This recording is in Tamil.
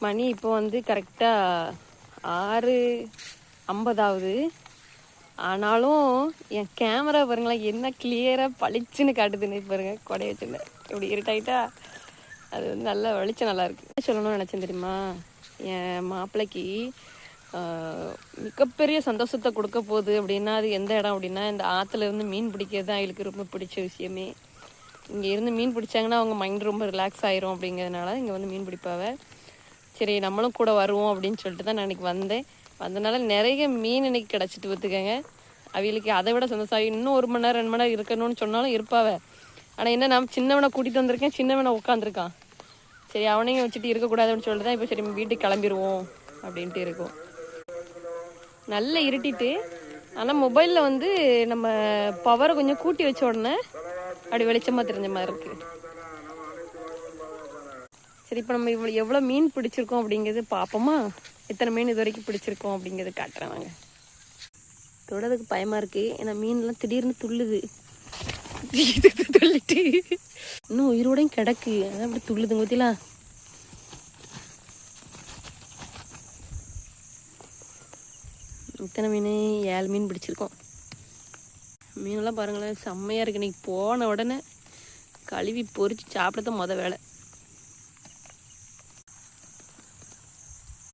மணி இப்போ வந்து கரெக்டாக 6:50 ஆனாலும் என் கேமரா பாருங்களேன் என்ன கிளியராக பளிச்சுன்னு காட்டுதுன்னு பாருங்க. கொடைய வச்சுருந்தேன் இப்படி இருட்டாயிட்டா அது வந்து நல்லா வெளிச்சம் நல்லாயிருக்கு. சொல்லணும்னு நினச்சேன் தெரியுமா, என் மாப்பிள்ளைக்கு மிகப்பெரிய சந்தோஷத்தை கொடுக்க போகுது அப்படின்னா அது எந்த இடம் அப்படின்னா, இந்த ஆற்றுல இருந்து மீன் பிடிக்கிறது தான் அவளுக்கு ரொம்ப பிடிச்ச விஷயமே. இங்கே இருந்து மீன் பிடிச்சாங்கன்னா அவங்க மைண்ட் ரொம்ப ரிலாக்ஸ் ஆயிரும் அப்படிங்கிறதுனால இங்கே வந்து மீன் பிடிப்பாவ. சரி நம்மளும் கூட வருவோம் அப்படின்னு சொல்லிட்டு தான் நான் இன்றைக்கி வந்தேன். வந்தனால நிறைய மீன் இன்னைக்கு கிடச்சிட்டு பார்த்துக்கங்க. அவளுக்கு அதை விட சந்தோஷம். இன்னும் 1 மணி நேரம் 2 மணி நேரம் இருக்கணும்னு சொன்னாலும் இருப்பாவ. ஆனால் என்ன, நான் சின்னவனை கூட்டிகிட்டு வந்திருக்கேன், சின்னவனை உட்காந்துருக்கான். சரி அவனையும் வச்சுட்டு இருக்கக்கூடாது அப்படின்னு சொல்லிட்டு தான் இப்போ சரி வீட்டுக்கு கிளம்பிடுவோம் அப்படின்ட்டு இருக்கோம். நல்லா இருட்டிட்டு, ஆனால் மொபைலில் வந்து நம்ம பவரை கொஞ்சம் கூட்டி வச்ச உடனே அப்படி வெளிச்சமாக தெரிஞ்ச மாதிரி இருக்குது. சரி இப்போ நம்ம எவ்வளோ மீன் பிடிச்சிருக்கோம் அப்படிங்கிறது பார்ப்போமா. எத்தனை மீன் இது வரைக்கும் பிடிச்சிருக்கோம் அப்படிங்கிறது காட்டுறேன் வாங்க. தொடறதுக்கு பயமாக இருக்குது, ஏன்னா மீன்லாம் திடீர்னு துள்ளுது. துள்ளிட்டு இன்னும் உயிரோடையும் கிடக்கு, அதான் அப்படி துள்ளுதுங்க பத்திலாம். இத்தனை மீன் 7 மீன் பிடிச்சிருக்கோம். மீனெல்லாம் பாருங்களேன் செம்மையாக இருக்குது. இன்னைக்கு போன உடனே கழுவி பொறிச்சு சாப்பிடத்தான் வேலை.